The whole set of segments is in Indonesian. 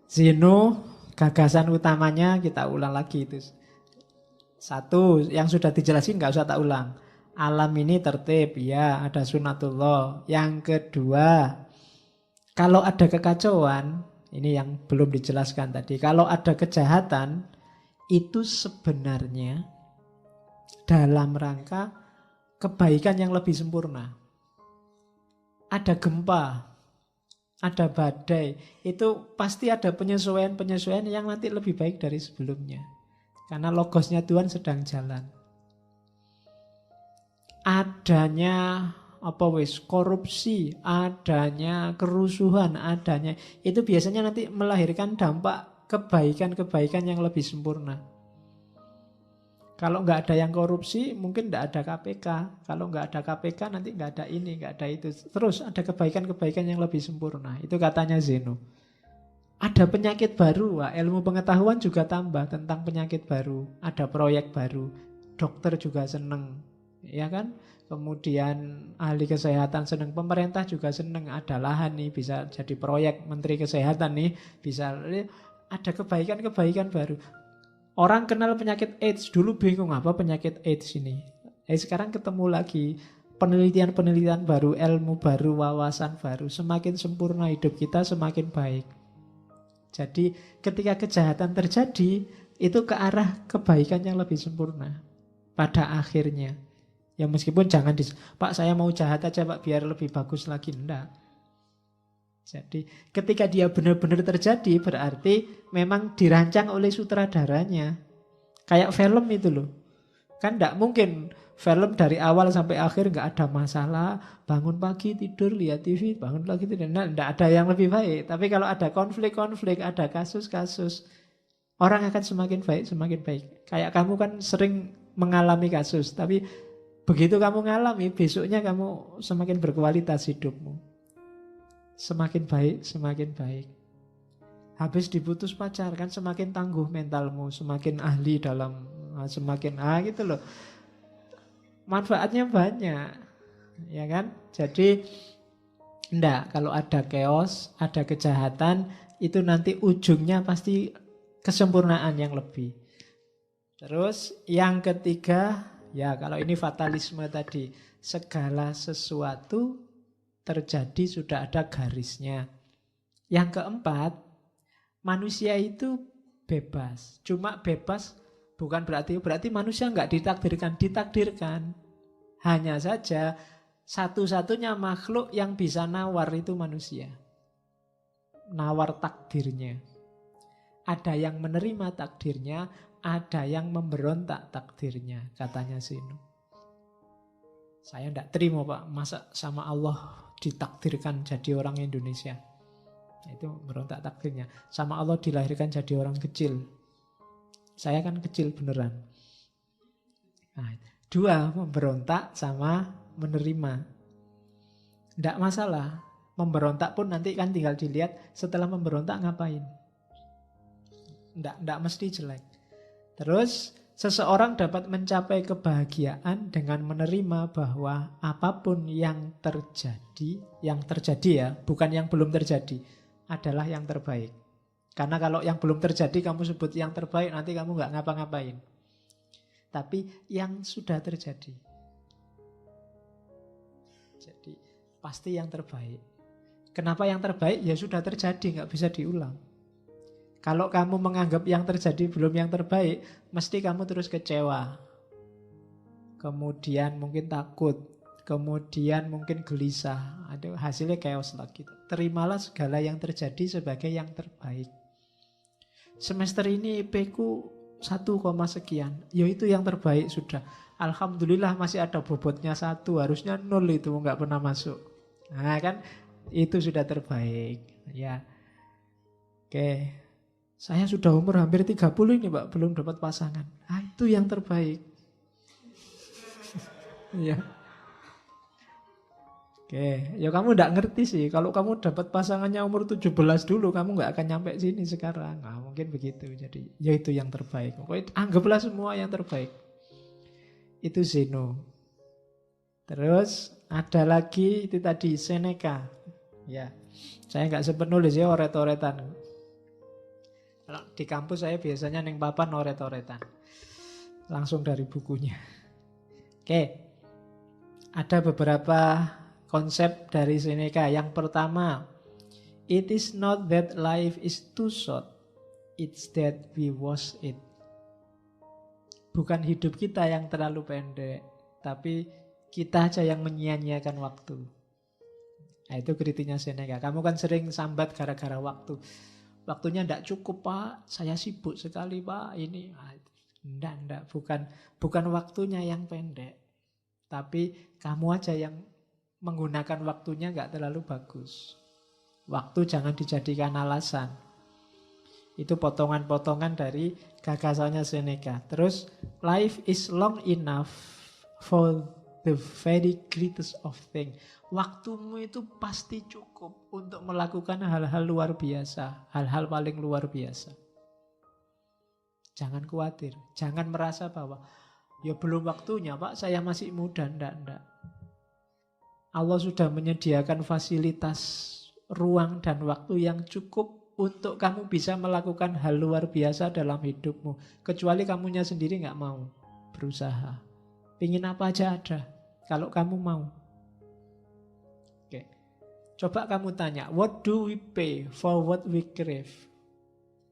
Zeno, gagasan utamanya kita ulang lagi itu. Satu, yang sudah dijelasin nggak usah tak ulang. Alam ini tertib, ya ada sunatullah. Yang kedua, kalau ada kekacauan, ini yang belum dijelaskan tadi. Kalau ada kejahatan, itu sebenarnya dalam rangka kebaikan yang lebih sempurna. Ada gempa, ada badai, itu pasti ada penyesuaian-penyesuaian yang nanti lebih baik dari sebelumnya. Karena logosnya Tuhan sedang jalan. Adanya korupsi, adanya kerusuhan, adanya itu biasanya nanti melahirkan dampak kebaikan-kebaikan yang lebih sempurna. Kalau nggak ada yang korupsi, mungkin nggak ada KPK. Kalau nggak ada KPK, nanti nggak ada ini, nggak ada itu. Terus ada kebaikan-kebaikan yang lebih sempurna. Itu katanya Zeno. Ada penyakit baru, wah, ilmu pengetahuan juga tambah tentang penyakit baru. Ada proyek baru, dokter juga seneng, ya kan? Kemudian ahli kesehatan seneng, pemerintah juga seneng. Ada lahan nih, bisa jadi proyek menteri kesehatan nih, bisa ada kebaikan-kebaikan baru. Orang kenal penyakit AIDS, dulu bingung apa penyakit AIDS ini. Sekarang ketemu lagi, penelitian-penelitian baru, ilmu baru, wawasan baru. Semakin sempurna hidup kita, semakin baik. Jadi ketika kejahatan terjadi, itu ke arah kebaikan yang lebih sempurna pada akhirnya. Ya meskipun jangan Pak saya mau jahat aja Pak biar lebih bagus lagi, enggak. Jadi ketika dia benar-benar terjadi, berarti memang dirancang oleh sutradaranya. Kayak film itu loh. Kan enggak mungkin film dari awal sampai akhir enggak ada masalah. Bangun pagi tidur lihat TV, bangun lagi tidur. Enggak ada yang lebih baik. Tapi kalau ada konflik-konflik, ada kasus-kasus, orang akan semakin baik, semakin baik. Kayak kamu kan sering mengalami kasus, tapi begitu kamu ngalami, besoknya kamu semakin berkualitas hidupmu. Semakin baik, semakin baik. Habis diputus pacar kan semakin tangguh mentalmu, semakin ahli dalam, semakin gitu loh. Manfaatnya banyak, ya kan? Jadi enggak, kalau ada chaos, ada kejahatan, itu nanti ujungnya pasti kesempurnaan yang lebih. Terus yang ketiga, ya kalau ini fatalisme tadi, segala sesuatu terjadi sudah ada garisnya. Yang keempat, manusia itu bebas. Cuma bebas bukan berarti manusia nggak ditakdirkan. Hanya saja satu-satunya makhluk yang bisa nawar itu manusia. Nawar takdirnya. Ada yang menerima takdirnya, ada yang memberontak takdirnya, katanya Zeno. Saya tidak terima Pak, masa sama Allah ditakdirkan jadi orang Indonesia. Itu berontak takdirnya. Sama Allah dilahirkan jadi orang kecil. Saya kan kecil beneran. Nah, dua, memberontak sama menerima. Tidak masalah. Memberontak pun nanti kan tinggal dilihat setelah memberontak ngapain. Tidak mesti jelek. Terus seseorang dapat mencapai kebahagiaan dengan menerima bahwa apapun yang terjadi ya, bukan yang belum terjadi, adalah yang terbaik. Karena kalau yang belum terjadi kamu sebut yang terbaik, nanti kamu nggak ngapa-ngapain. Tapi yang sudah terjadi, jadi pasti yang terbaik. Kenapa yang terbaik? Ya sudah terjadi, nggak bisa diulang. Kalau kamu menganggap yang terjadi belum yang terbaik, mesti kamu terus kecewa. Kemudian mungkin takut. Kemudian mungkin gelisah. Aduh, hasilnya chaos lagi. Terimalah segala yang terjadi sebagai yang terbaik. Semester ini IP-ku 1, sekian. Ya itu yang terbaik sudah. Alhamdulillah masih ada bobotnya 1. Harusnya 0 itu nggak pernah masuk. Nah kan itu sudah terbaik. Ya. Oke. Saya sudah umur hampir 30 ini Pak, belum dapat pasangan. Itu yang terbaik. Ya. Oke, ya kamu enggak ngerti sih. Kalau kamu dapat pasangannya umur 17 dulu, kamu nggak akan nyampe sini sekarang. Nah, mungkin begitu. Jadi, ya itu yang terbaik. Pokoknya anggaplah semua yang terbaik. Itu Zeno. Terus ada lagi itu tadi Seneca. Ya, saya nggak sempat nulis ya oret-oretan. Kalau di kampus saya biasanya neng papan oret-oretan. Langsung dari bukunya. Oke. Ada beberapa konsep dari Seneca. Yang pertama, it is not that life is too short, it's that we waste it. Bukan hidup kita yang terlalu pendek, tapi kita aja yang menyia-nyiakan waktu. Nah, itu kritiknya Seneca. Kamu kan sering sambat gara-gara waktu. Waktunya tidak cukup, Pak. Saya sibuk sekali, Pak. Ini, enggak. Bukan waktunya yang pendek. Tapi kamu aja yang menggunakan waktunya nggak terlalu bagus. Waktu jangan dijadikan alasan. Itu potongan-potongan dari gagasannya Seneca. Terus, life is long enough for the very greatest of things. Waktumu itu pasti cukup untuk melakukan hal-hal luar biasa. Hal-hal paling luar biasa. Jangan khawatir. Jangan merasa bahwa ya belum waktunya, Pak, saya masih muda. Enggak. Allah sudah menyediakan fasilitas ruang dan waktu yang cukup untuk kamu bisa melakukan hal luar biasa dalam hidupmu. Kecuali kamunya sendiri nggak mau berusaha. Pingin apa aja ada, kalau kamu mau. Oke. Coba kamu tanya, what do we pay for what we crave?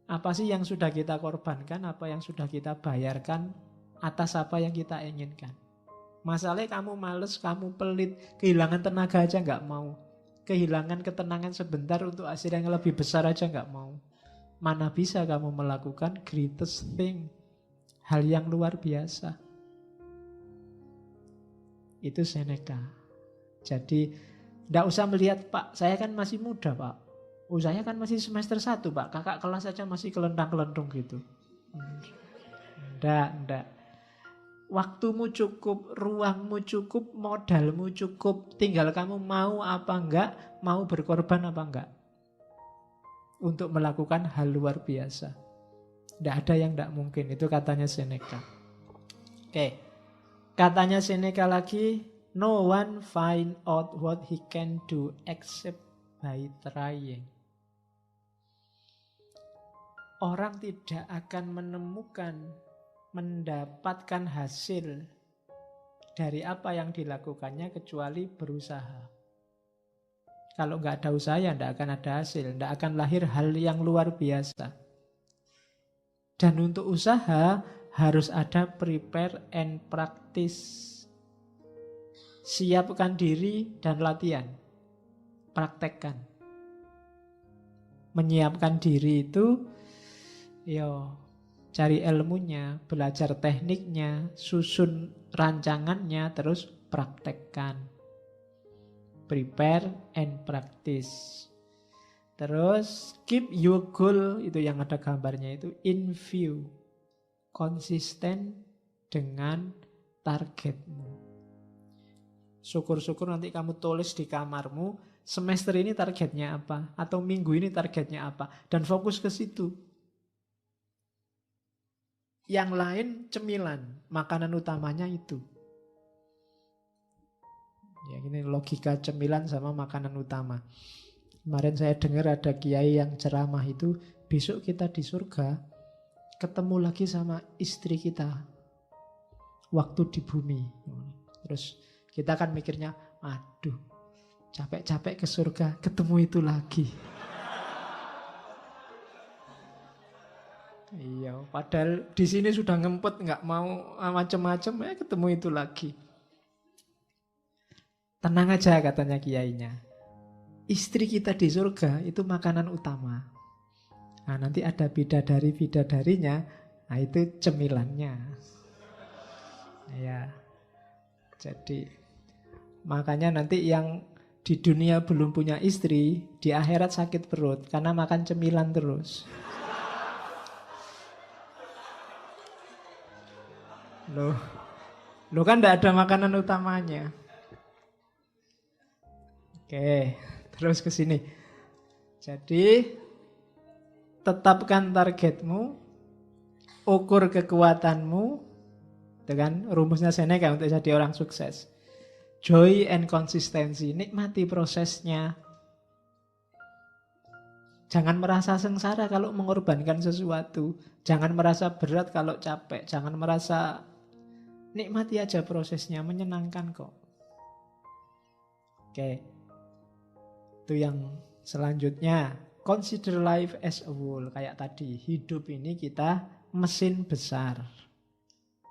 Apa sih yang sudah kita korbankan, apa yang sudah kita bayarkan atas apa yang kita inginkan? Masalahnya kamu males, kamu pelit, kehilangan tenaga aja nggak mau. Kehilangan ketenangan sebentar untuk hasil yang lebih besar aja nggak mau. Mana bisa kamu melakukan greatest thing, hal yang luar biasa. Itu Seneca. Jadi nggak usah melihat, Pak, saya kan masih muda, Pak. Oh, saya kan masih semester 1, Pak. Kakak kelas aja masih kelentang-kelentung gitu. Enggak. Waktumu cukup, ruangmu cukup, modalmu cukup. Tinggal kamu mau apa enggak, mau berkorban apa enggak. Untuk melakukan hal luar biasa. Tidak ada yang tidak mungkin. Itu katanya Seneca. Oke. Katanya Seneca lagi, no one find out what he can do except by trying. Orang tidak akan mendapatkan hasil dari apa yang dilakukannya kecuali berusaha. Kalau nggak ada usaha ya nggak akan ada hasil, nggak akan lahir hal yang luar biasa. Dan untuk usaha harus ada prepare and practice. Siapkan diri dan latihan. Praktekkan. Menyiapkan diri itu cari ilmunya, belajar tekniknya, susun rancangannya, terus praktekkan. Prepare and practice. Terus keep your goal, itu yang ada gambarnya itu, in view. Konsisten dengan targetmu. Syukur-syukur nanti kamu tulis di kamarmu, semester ini targetnya apa, atau minggu ini targetnya apa, dan fokus ke situ. Yang lain cemilan, makanan utamanya itu. Ya, ini logika cemilan sama makanan utama. Kemarin saya dengar ada kiai yang ceramah itu, besok kita di surga ketemu lagi sama istri kita waktu di bumi. Terus kita kan mikirnya, aduh, capek-capek ke surga, ketemu itu lagi. Iya, padahal di sini sudah ngempet, nggak mau macem-macem, ketemu itu lagi. Tenang aja katanya kiainya. Istri kita di surga itu makanan utama. Nah, nanti ada bidadari-bidadarinya, nah itu cemilannya. Ya, jadi makanya nanti yang di dunia belum punya istri, di akhirat sakit perut karena makan cemilan terus. Loh kan tidak ada makanan utamanya. Oke, terus ke sini. Jadi tetapkan targetmu, ukur kekuatanmu, itu kan rumusnya Seneca untuk jadi orang sukses. Joy and consistency, nikmati prosesnya. Jangan merasa sengsara kalau mengorbankan sesuatu. Jangan merasa berat kalau capek. Jangan merasa, nikmati aja prosesnya, menyenangkan kok. Oke. Itu yang selanjutnya. Consider life as a whole. Kayak tadi, hidup ini kita mesin besar.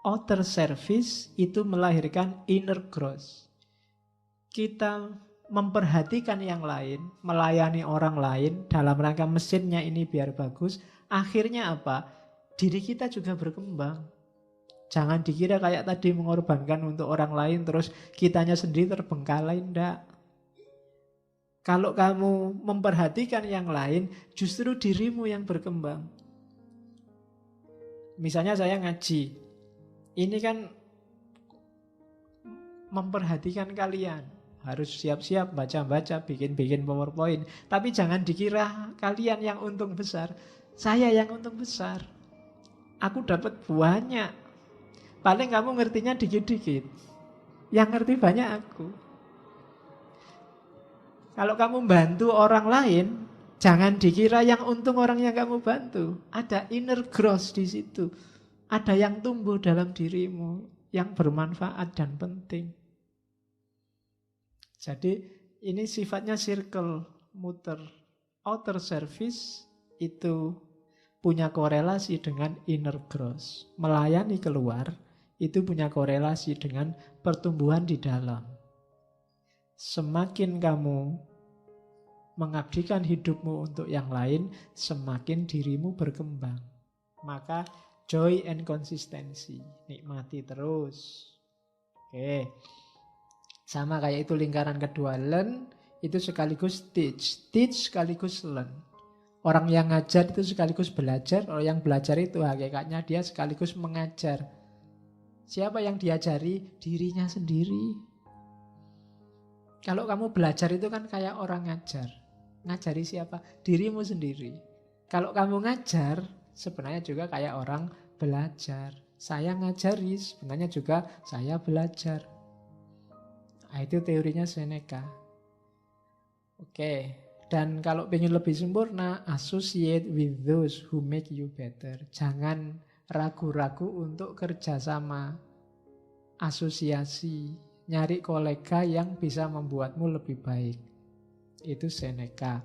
Outer service itu melahirkan inner growth. Kita memperhatikan yang lain, melayani orang lain dalam rangka mesinnya ini biar bagus, akhirnya apa? Diri kita juga berkembang. Jangan dikira kayak tadi mengorbankan untuk orang lain terus kitanya sendiri terbengkalai, enggak. Kalau kamu memperhatikan yang lain, justru dirimu yang berkembang. Misalnya saya ngaji, ini kan memperhatikan kalian. Harus siap-siap baca-baca, bikin-bikin PowerPoint. Tapi jangan dikira kalian yang untung besar. Saya yang untung besar. Aku dapat banyak. Paling kamu ngertinya dikit-dikit. Yang ngerti banyak aku. Kalau kamu bantu orang lain, jangan dikira yang untung orang yang kamu bantu. Ada inner growth di situ. Ada yang tumbuh dalam dirimu yang bermanfaat dan penting. Jadi ini sifatnya circle, muter. Outer service itu punya korelasi dengan inner growth. Melayani keluar itu punya korelasi dengan pertumbuhan di dalam. Semakin kamu mengabdikan hidupmu untuk yang lain, semakin dirimu berkembang. Maka joy and consistency, nikmati terus. Oke. Sama kayak itu lingkaran kedua, learn itu sekaligus teach. Teach sekaligus learn. Orang yang ngajar itu sekaligus belajar. Orang yang belajar itu hakikatnya dia sekaligus mengajar. Siapa yang diajari? Dirinya sendiri. Kalau kamu belajar itu kan kayak orang ngajar. Ngajari siapa? Dirimu sendiri. Kalau kamu ngajar, sebenarnya juga kayak orang belajar. Saya ngajari, sebenarnya juga saya belajar. Nah, itu teorinya Seneca. Oke. Dan kalau ingin lebih sempurna, associate with those who make you better. Jangan ragu-ragu untuk kerjasama, asosiasi, nyari kolega yang bisa membuatmu lebih baik. Itu Seneca.